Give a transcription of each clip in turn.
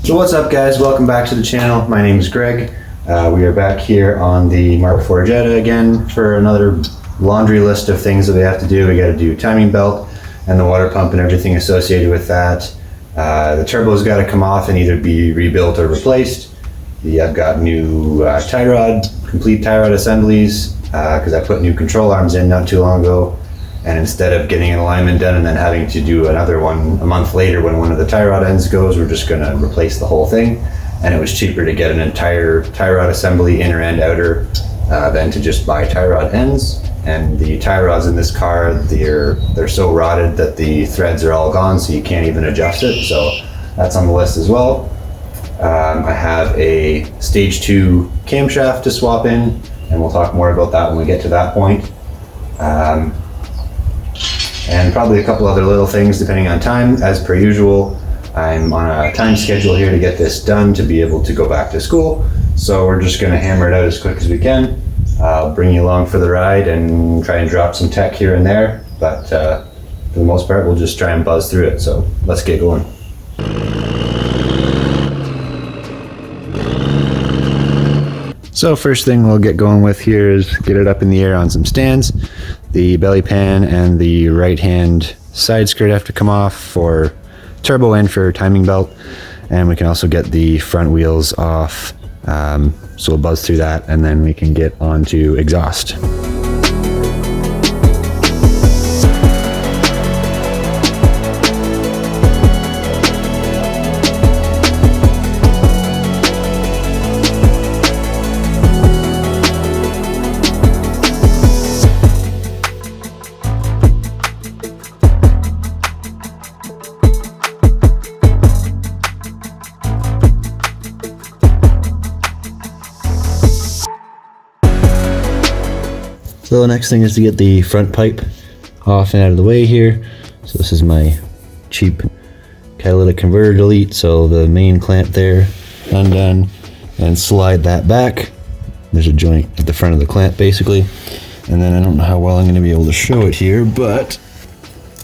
So what's up guys, welcome back to the channel. My name is Greg. We are back here on the Mark IV Jetta again for another laundry list of things that we have to do. We got to do timing belt and the water pump and everything associated with that. The turbo's got to come off and either be rebuilt or replaced. I've got new tie rod, complete tie rod assemblies because I put new control arms in not too long ago. And instead of getting an alignment done and then having to do another one a month later when one of the tie rod ends goes, we're just going to replace the whole thing. And it was cheaper to get an entire tie rod assembly, inner and outer, than to just buy tie rod ends. And the tie rods in this car, they're so rotted that the threads are all gone, so you can't even adjust it. So that's on the list as well. I have a stage 2 camshaft to swap in, and we'll talk more about that when we get to that point. And probably a couple other little things depending on time. As per usual, I'm on a time schedule here to get this done to be able to go back to school. So we're just going to hammer it out as quick as we can. I'll bring you along for the ride and try and drop some tech here and there. But for the most part, we'll just try and buzz through it. So let's get going. So first thing we'll get going with here is get it up in the air on some stands. The belly pan and the right hand side skirt have to come off for turbo and for timing belt. And we can also get the front wheels off. So we'll buzz through that and then we can get on to exhaust. So the next thing is to get the front pipe off and out of the way here. So this is my cheap catalytic converter delete. So the main clamp there undone, and slide that back. There's a joint at the front of the clamp basically. And then I don't know how well I'm going to be able to show it here, but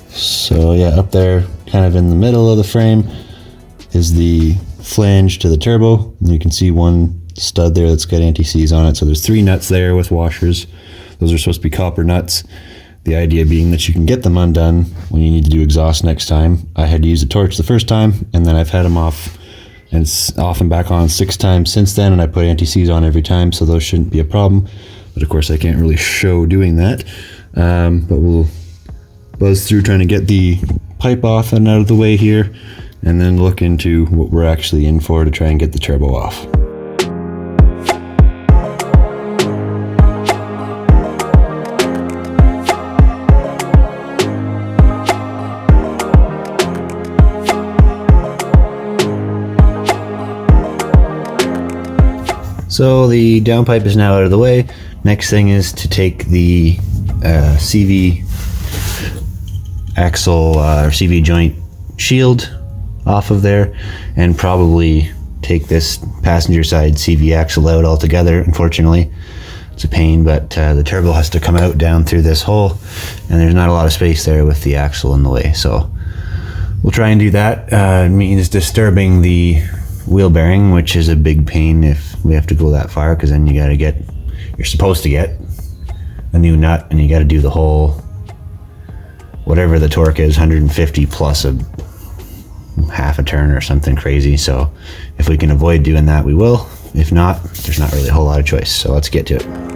so yeah, up there kind of in the middle of the frame is the flange to the turbo. And you can see one stud there that's got anti-seize on it. So there's 3 nuts there with washers. Those are supposed to be copper nuts. The idea being that you can get them undone when you need to do exhaust next time. I had to use a torch the first time, and then I've had them off and off and back on 6 times since then, and I put anti-seize on every time, so those shouldn't be a problem. But of course I can't really show doing that. But we'll buzz through trying to get the pipe off and out of the way here, and then look into what we're actually in for to try and get the turbo off. So the downpipe is now out of the way. Next thing is to take the CV axle or CV joint shield off of there, and probably take this passenger side CV axle out altogether. Unfortunately, it's a pain, but the turbo has to come out down through this hole, and there's not a lot of space there with the axle in the way. So we'll try and do that. It means disturbing the wheel bearing, which is a big pain if we have to go that far, because then you're supposed to get a new nut, and you got to do the whole, whatever the torque is, 150 plus a half a turn or something crazy. So if we can avoid doing that, we will. If not, there's not really a whole lot of choice. So let's get to it.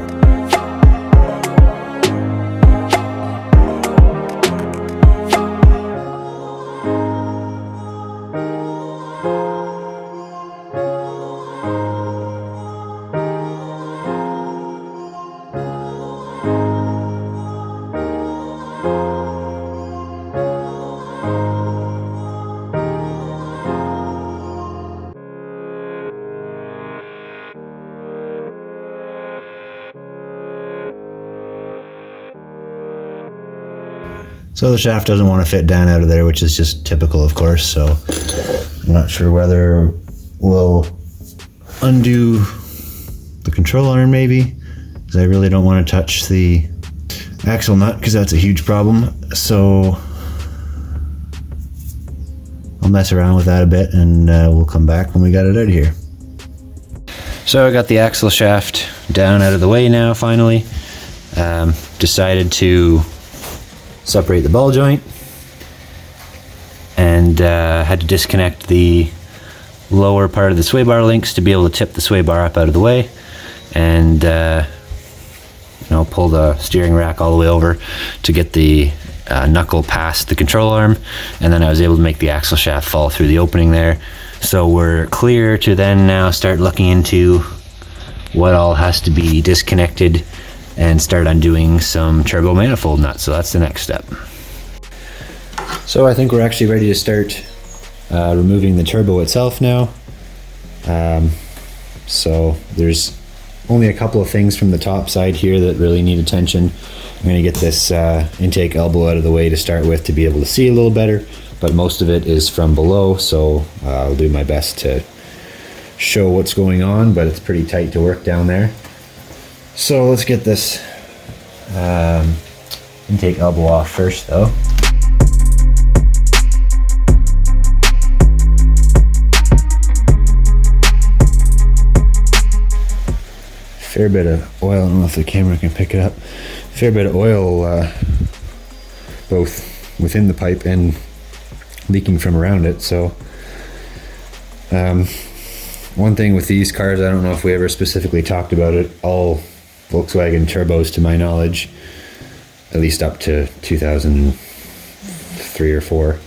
So the shaft doesn't want to fit down out of there, which is just typical, of course. So I'm not sure whether we'll undo the control arm maybe, because I really don't want to touch the axle nut because that's a huge problem. So I'll mess around with that a bit, and we'll come back when we got it out of here. So I got the axle shaft down out of the way now, finally. Decided to separate the ball joint, and had to disconnect the lower part of the sway bar links to be able to tip the sway bar up out of the way, and pull the steering rack all the way over to get the knuckle past the control arm, and then I was able to make the axle shaft fall through the opening there. So we're clear to then now start looking into what all has to be disconnected and start undoing some turbo manifold nuts. So that's the next step. So I think we're actually ready to start removing the turbo itself now. So there's only a couple of things from the top side here that really need attention. I'm going to get this intake elbow out of the way to start with to be able to see a little better, but most of it is from below, so I'll do my best to show what's going on, but it's pretty tight to work down there. So let's get this intake elbow off first though. Fair bit of oil, I don't know if the camera can pick it up. Fair bit of oil both within the pipe and leaking from around it. So one thing with these cars, I don't know if we ever specifically talked about it, all Volkswagen turbos to my knowledge, at least up to 2003 or 4,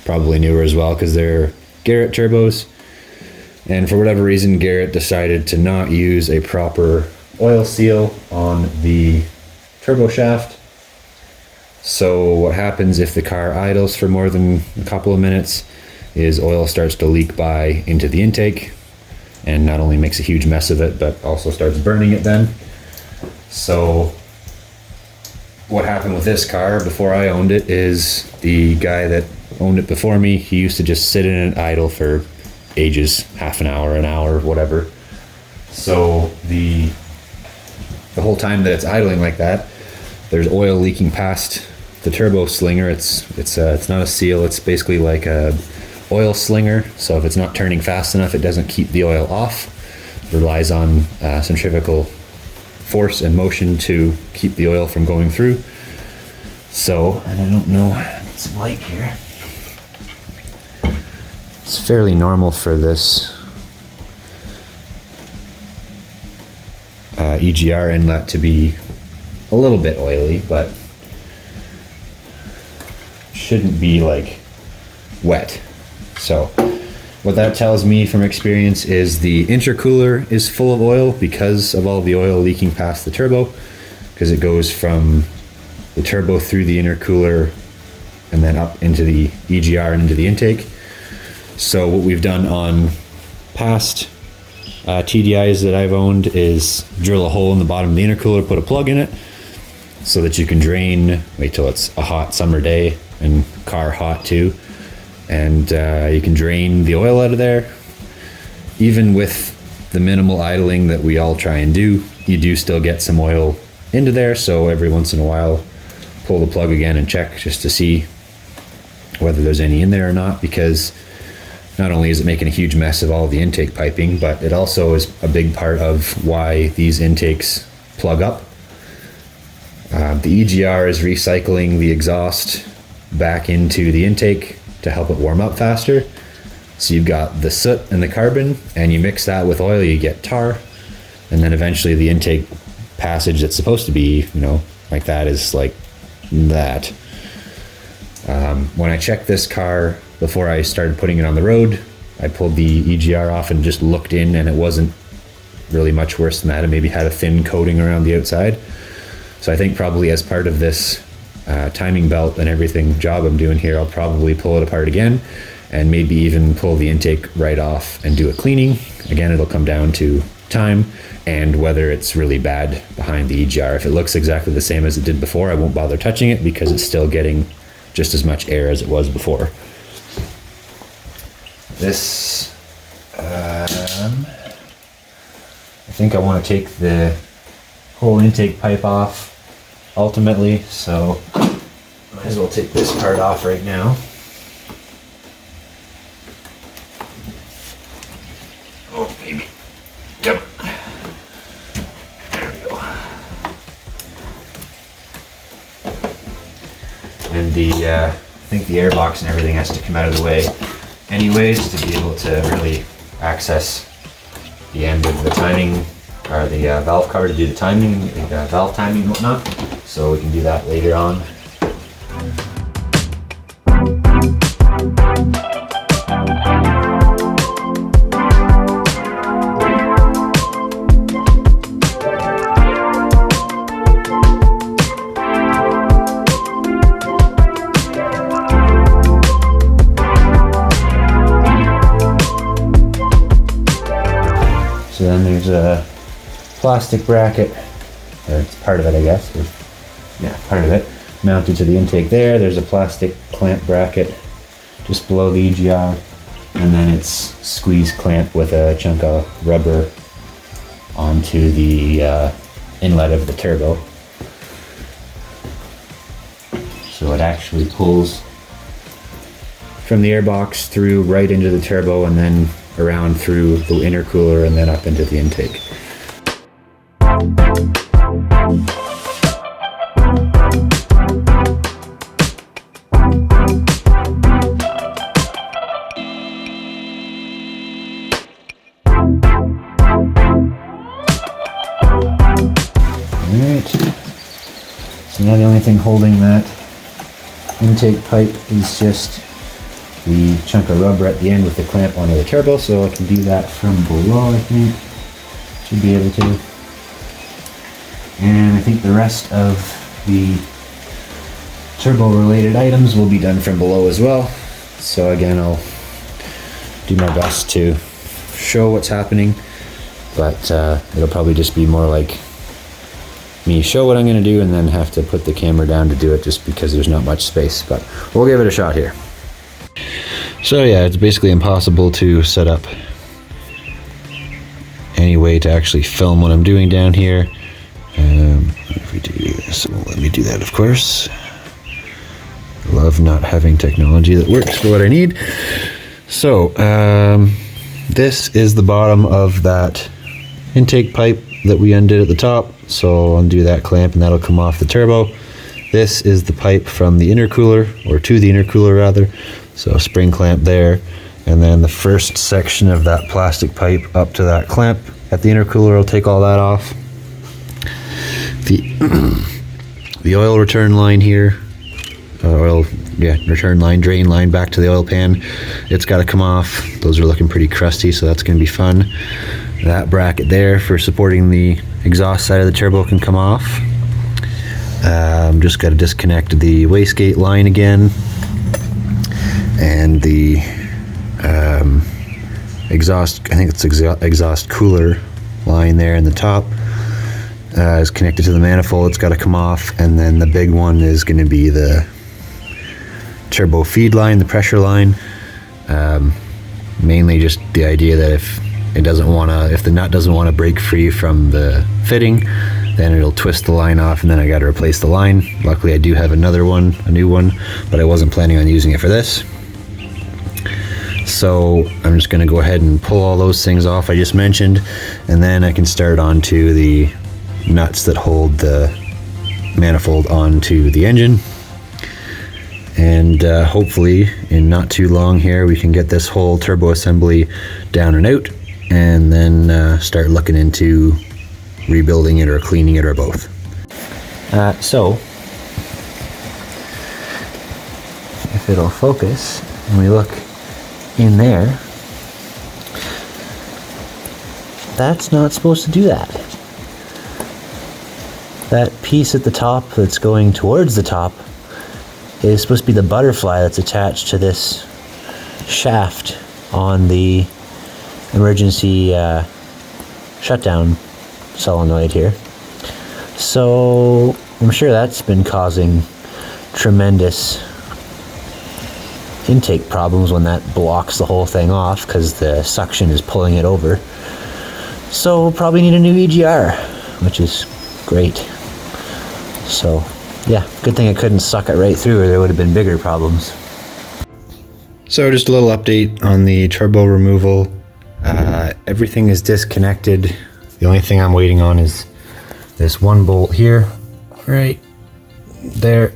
probably newer as well, because they're Garrett turbos. And for whatever reason, Garrett decided to not use a proper oil seal on the turbo shaft. So what happens if the car idles for more than a couple of minutes is oil starts to leak by into the intake, and not only makes a huge mess of it, but also starts burning it then. So what happened with this car before I owned it is the guy that owned it before me, he used to just sit in it idle for ages, half an hour, whatever. So the whole time that it's idling like that, there's oil leaking past the turbo slinger. It's not a seal, it's basically like a oil slinger. So if it's not turning fast enough, it doesn't keep the oil off. It relies on centrifugal force and motion to keep the oil from going through. So, and I don't know, some light here. It's fairly normal for this EGR inlet to be a little bit oily, but shouldn't be like wet. So what that tells me from experience is the intercooler is full of oil because of all the oil leaking past the turbo, because it goes from the turbo through the intercooler and then up into the EGR and into the intake. So what we've done on past TDIs that I've owned is drill a hole in the bottom of the intercooler, put a plug in it so that you can drain, wait till it's a hot summer day and car hot too, and you can drain the oil out of there. Even with the minimal idling that we all try and do, you do still get some oil into there, so every once in a while pull the plug again and check just to see whether there's any in there or not, because not only is it making a huge mess of all the intake piping, but it also is a big part of why these intakes plug up. The EGR is recycling the exhaust back into the intake to help it warm up faster. So you've got the soot and the carbon, and you mix that with oil, you get tar, and then eventually the intake passage that's supposed to be, like that is like that. When I checked this car before I started putting it on the road, I pulled the EGR off and just looked in, and it wasn't really much worse than that. It maybe had a thin coating around the outside. So I think probably as part of this timing belt and everything job I'm doing here, I'll probably pull it apart again and maybe even pull the intake right off and do a cleaning. Again, it'll come down to time and whether it's really bad behind the EGR. If it looks exactly the same as it did before, I won't bother touching it because it's still getting just as much air as it was before. This, I think I want to take the whole intake pipe off ultimately, so might as well take this part off right now. Oh, baby. Come on. There we go. And I think the airbox and everything has to come out of the way anyways to be able to really access the end of the timing, or the valve cover to do the timing, valve timing and whatnot. So we can do that later on. So then there's a plastic bracket, or it's part of it, I guess. Yeah, part of it, mounted to the intake there. There's a plastic clamp bracket just below the EGR, and then it's squeeze clamp with a chunk of rubber onto the inlet of the turbo. So it actually pulls from the airbox through right into the turbo and then around through the intercooler and then up into the intake. Alright, so now the only thing holding that intake pipe is just the chunk of rubber at the end with the clamp onto the turbo, so I can do that from below, I think. Should be able to. And I think the rest of the turbo related items will be done from below as well. So again, I'll do my best to show what's happening, but it'll probably just be more like me show what I'm going to do and then have to put the camera down to do it just because there's not much space, but we'll give it a shot here. So yeah, it's basically impossible to set up any way to actually film what I'm doing down here. If we do this, it won't let me do that, of course. Love not having technology that works for what I need. So this is the bottom of that intake pipe that we undid at the top. So I'll undo that clamp and that'll come off the turbo. This is the pipe from the intercooler, or to the intercooler rather. So spring clamp there, and then the first section of that plastic pipe up to that clamp at the intercooler will take all that off. The oil return line here, return line, drain line back to the oil pan, it's got to come off. Those are looking pretty crusty, so that's going to be fun. That bracket there for supporting the exhaust side of the turbo can come off. Just got to disconnect the wastegate line again, and the exhaust, I think it's exhaust cooler line there in the top is connected to the manifold. It's got to come off, and then the big one is going to be the turbo feed line, the pressure line. Mainly just the idea that if the nut doesn't want to break free from the fitting, then it'll twist the line off, and then I got to replace the line. Luckily I do have another one, a new one, but I wasn't planning on using it for this. So I'm just going to go ahead and pull all those things off I just mentioned, and then I can start onto the nuts that hold the manifold onto the engine. And hopefully in not too long here we can get this whole turbo assembly down and out, and then start looking into rebuilding it or cleaning it or both. So if it'll focus and we look in there, that's not supposed to do that. That piece at the top that's going towards the top is supposed to be the butterfly that's attached to this shaft on the emergency shutdown solenoid here. So I'm sure that's been causing tremendous intake problems when that blocks the whole thing off because the suction is pulling it over. So we'll probably need a new EGR, which is great. So yeah, good thing I couldn't suck it right through or there would have been bigger problems. So just a little update on the turbo removal. Everything is disconnected. The only thing I'm waiting on is this one bolt here, right there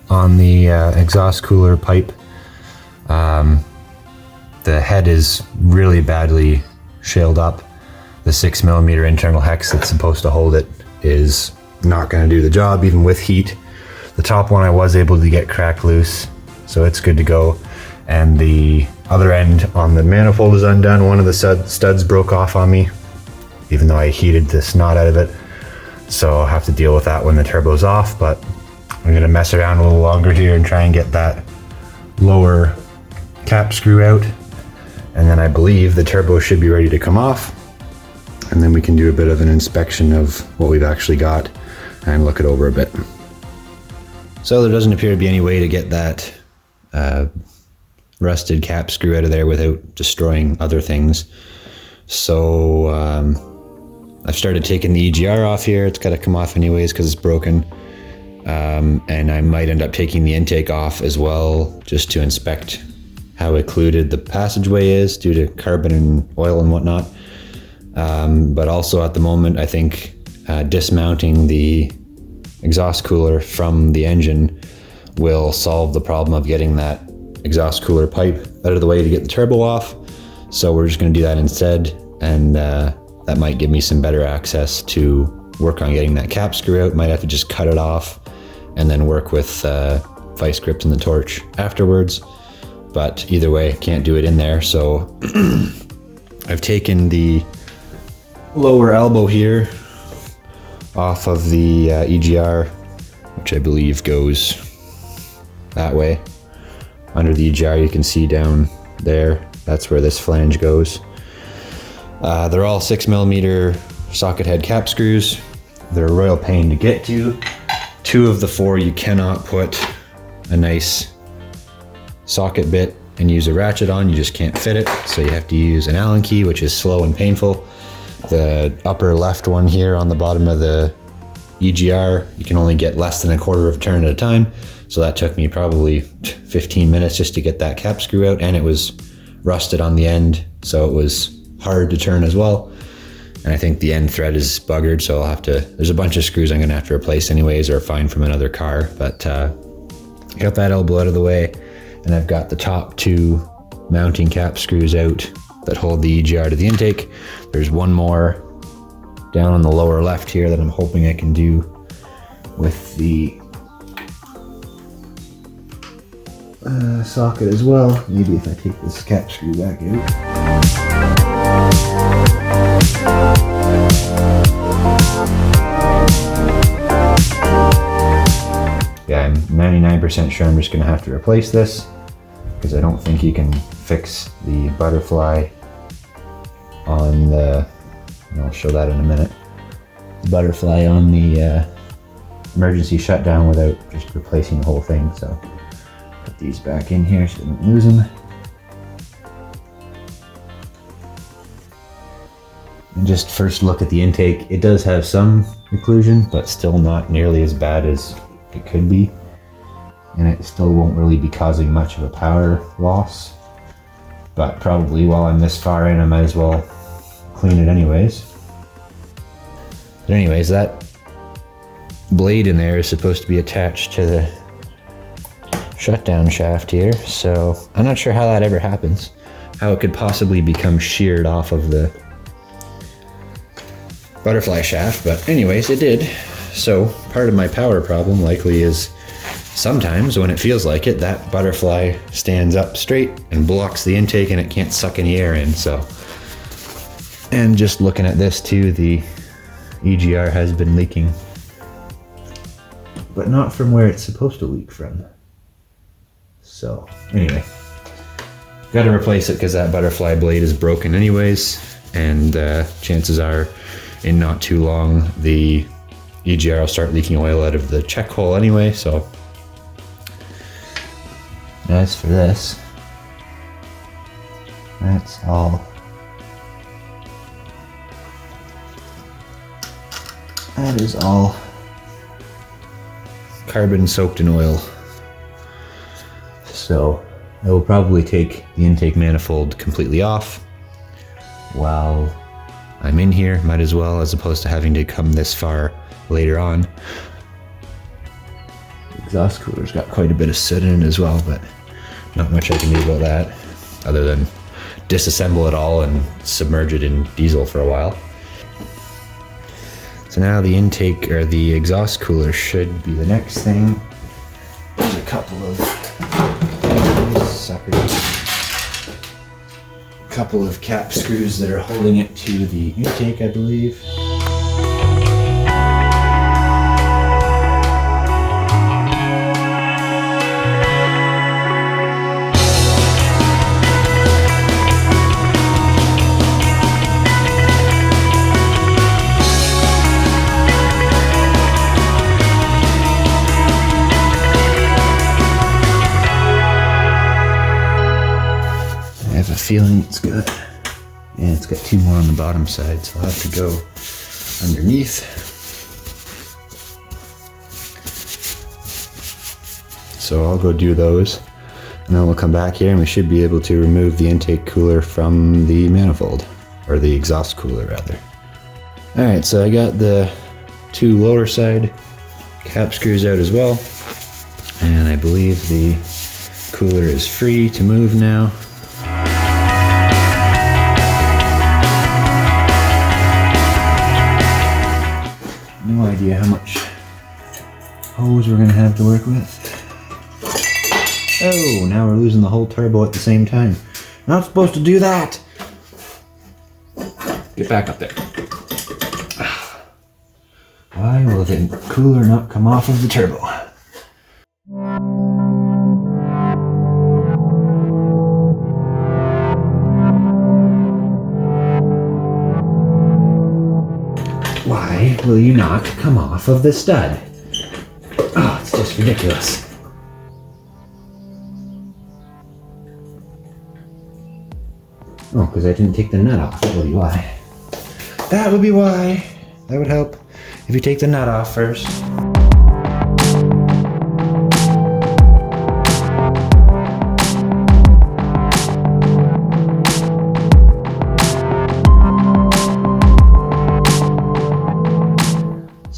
on the exhaust cooler pipe. The head is really badly shaled up. The 6mm internal hex that's supposed to hold it is not going to do the job even with heat. The top one I was able to get cracked loose, so it's good to go. And the other end on the manifold is undone. One of the studs broke off on me, even though I heated the snot out of it. So I'll have to deal with that when the turbo's off, but I'm gonna mess around a little longer here and try and get that lower cap screw out. And then I believe the turbo should be ready to come off. And then we can do a bit of an inspection of what we've actually got and look it over a bit. So there doesn't appear to be any way to get that rusted cap screw out of there without destroying other things. So I've started taking the EGR off here. It's got to come off anyways because it's broken. And I might end up taking the intake off as well, just to inspect how occluded the passageway is due to carbon and oil and whatnot. But also at the moment, I think dismounting the exhaust cooler from the engine will solve the problem of getting that exhaust cooler pipe out of the way to get the turbo off. So we're just going to do that instead, and that might give me some better access to work on getting that cap screw out. Might have to just cut it off and then work with vice grips and the torch afterwards. But either way, can't do it in there. So I've taken the lower elbow here off of the EGR, which I believe goes that way. Under the EGR, you can see down there, that's where this flange goes. They're all 6mm socket head cap screws. They're a royal pain to get to. 2 of the 4 you cannot put a nice socket bit and use a ratchet on. You just can't fit it, so you have to use an Allen key, which is slow and painful. The upper left one here on the bottom of the EGR, you can only get less than a quarter of a turn at a time. So that took me probably 15 minutes just to get that cap screw out, and it was rusted on the end, so it was hard to turn as well. And I think the end thread is buggered, so I'll have to, there's a bunch of screws I'm gonna have to replace anyways or find from another car. But got that elbow out of the way, and I've got the top 2 mounting cap screws out that hold the EGR to the intake. There's one more down on the lower left here that I'm hoping I can do with the socket as well. Maybe if I take this cap screw back out. Yeah, I'm 99% sure I'm just gonna have to replace this because I don't think you can fix the butterfly on the, and I'll show that in a minute, the butterfly on the emergency shutdown without just replacing the whole thing. So put these back in here so I don't lose them. And just first look at the intake. It does have some occlusion, but still not nearly as bad as it could be. And it still won't really be causing much of a power loss. But probably while I'm this far in, I might as well clean it anyways. But anyways, that blade in there is supposed to be attached to the shutdown shaft here. So I'm not sure how that ever happens. How it could possibly become sheared off of the butterfly shaft, but anyways, it did. So part of my power problem likely is sometimes when it feels like it, that butterfly stands up straight and blocks the intake and it can't suck any air in. So, and just looking at this too, the EGR has been leaking, but not from where it's supposed to leak from. So anyway, got to replace it because that butterfly blade is broken anyways, and chances are in not too long the EGR will start leaking oil out of the check hole anyway. So as for this, that's all. That is all carbon soaked in oil. So I will probably take the intake manifold completely off, while I'm in here. Might as well, as opposed to having to come this far later on. The exhaust cooler's got quite a bit of soot in it as well, but not much I can do about that other than disassemble it all and submerge it in diesel for a while. So now the intake, or the exhaust cooler, should be the next thing. There's a couple of cap screws that are holding it to the intake, I believe. I have a feeling it's good. And it's got two more on the bottom side, so I'll have to go underneath. So I'll go do those, and then we'll come back here and we should be able to remove the intake cooler from the manifold, or the exhaust cooler rather. Alright, so I got the two lower side cap screws out as well, and I believe the cooler is free to move now. No idea how much hose we're gonna have to work with. Oh, now we're losing the whole turbo at the same time. Not supposed to do that. Get back up there. Why will the cooler not come off of the turbo? Why will you not come off of the stud? Oh, it's just ridiculous. Oh, because I didn't take the nut off. That would be why. That would be why. That would help if you take the nut off first.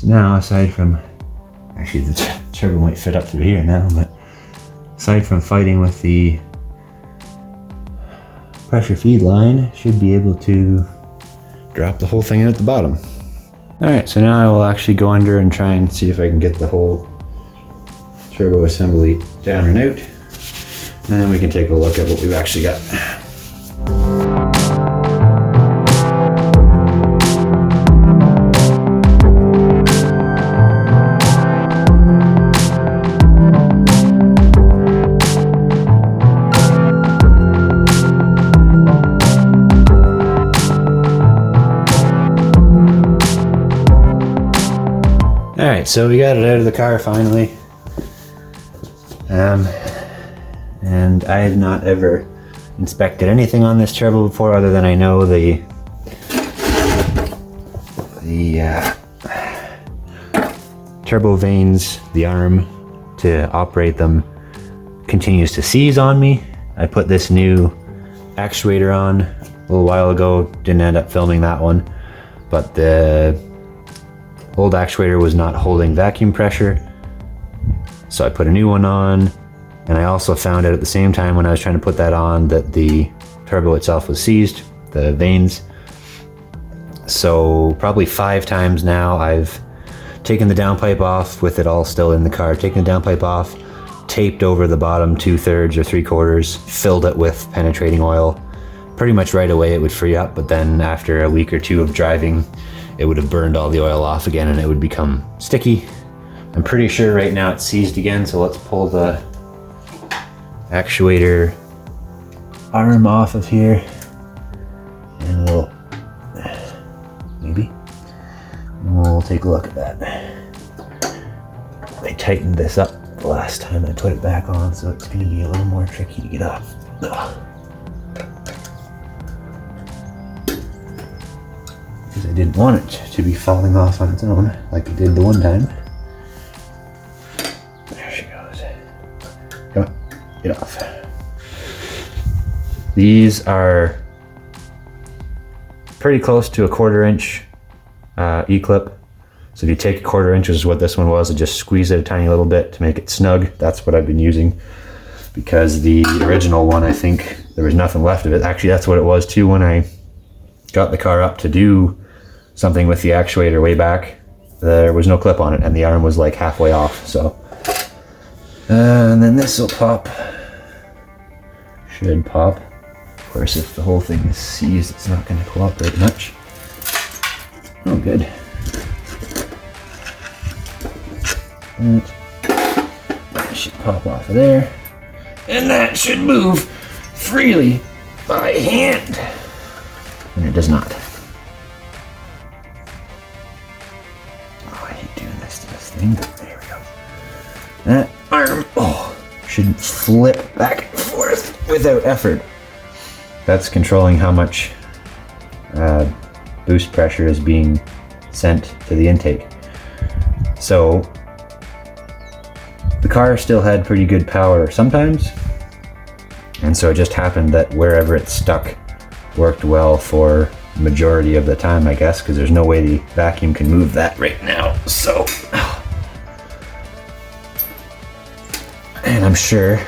Now, aside from, actually the turbo might fit up through here now, but aside from fighting with the pressure feed line, should be able to drop the whole thing in at the bottom. Alright, so now I will actually go under and try and see if I can get the whole turbo assembly down and out, and then we can take a look at what we've actually got. Alright, so we got it out of the car finally. And I have not ever inspected anything on this turbo before, other than I know the turbo vanes, the arm to operate them, continues to seize on me. I put this new actuator on a little while ago, didn't end up filming that one, but the old actuator was not holding vacuum pressure, so I put a new one on, and I also found out at the same time when I was trying to put that on that the turbo itself was seized, the vanes. So probably 5 times now I've taken the downpipe off with it all still in the car, taken the downpipe off, taped over the bottom 2/3 or 3/4, filled it with penetrating oil. Pretty much right away it would free up, but then after a week or two of driving, it would have burned all the oil off again and it would become sticky. I'm pretty sure right now it's seized again, so let's pull the actuator arm off of here, and we'll take a look at that. I tightened this up the last time I put it back on, so it's going to be a little more tricky to get off. Because I didn't want it to be falling off on its own like it did the one time. There she goes. Come on, get off. These are pretty close to a 1/4 inch E-clip. So if you take a 1/4 inch, which is what this one was, and just squeeze it a tiny little bit to make it snug, that's what I've been using. Because the original one, I think there was nothing left of it. Actually, that's what it was too when I got the car up to do something with the actuator way back. There was no clip on it and the arm was like halfway off, so. And then this will pop. Should pop. Of course, if the whole thing is seized, it's not going to cooperate much. Oh, good. That should pop off of there. And that should move freely by hand. And it does not. Oh, I hate doing this to this thing. There we go. That arm, should flip back and forth without effort. That's controlling how much boost pressure is being sent to the intake. So the car still had pretty good power sometimes, and so it just happened that wherever it stuck worked well for the majority of the time, I guess, because there's no way the vacuum can move that right now. So, and I'm sure,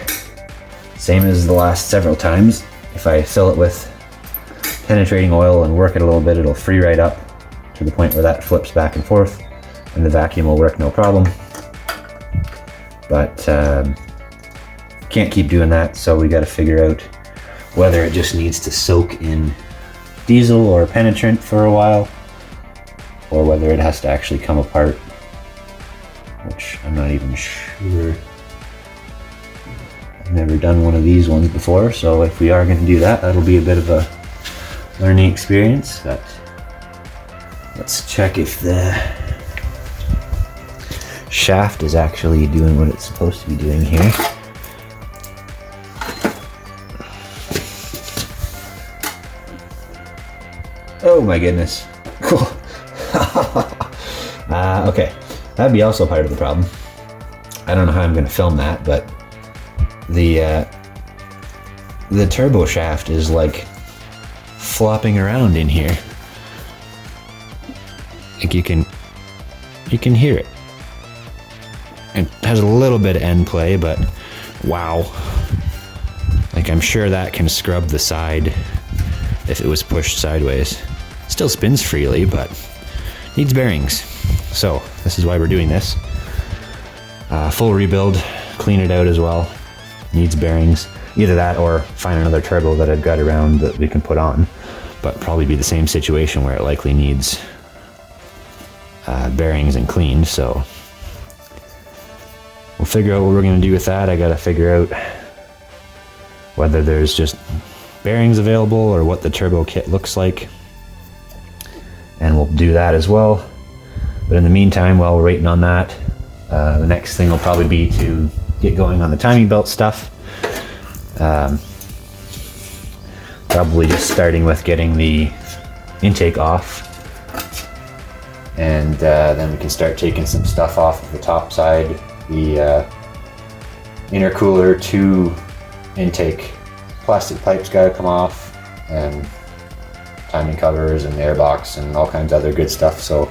same as the last several times, if I fill it with penetrating oil and work it a little bit, it'll free right up to the point where that flips back and forth, and the vacuum will work no problem. But can't keep doing that, so we got to figure out whether it just needs to soak in diesel or penetrant for a while, or whether it has to actually come apart, which I'm not even sure. I've never done one of these ones before, so if we are going to do that, that'll be a bit of a learning experience. But let's check if the shaft is actually doing what it's supposed to be doing here. Oh my goodness. Cool. Okay, that'd be also part of the problem. I don't know how I'm going to film that, but the turbo shaft is like flopping around in here. Like you can hear it. It has a little bit of end play, but wow. Like I'm sure that can scrub the side if it was pushed sideways. Still spins freely, but needs bearings. So this is why we're doing this. Full rebuild, clean it out as well. Needs bearings. Either that or find another turbo that I've got around that we can put on. But probably be the same situation where it likely needs bearings and cleaned, so we'll figure out what we're going to do with that. I got to figure out whether there's just bearings available or what the turbo kit looks like, and we'll do that as well. But in the meantime, while we're waiting on that, the next thing will probably be to get going on the timing belt stuff. Probably just starting with getting the intake off, and then we can start taking some stuff off of the top side. The intercooler to intake plastic pipes got to come off, and timing covers and airbox and all kinds of other good stuff. So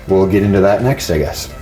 we'll get into that next, I guess.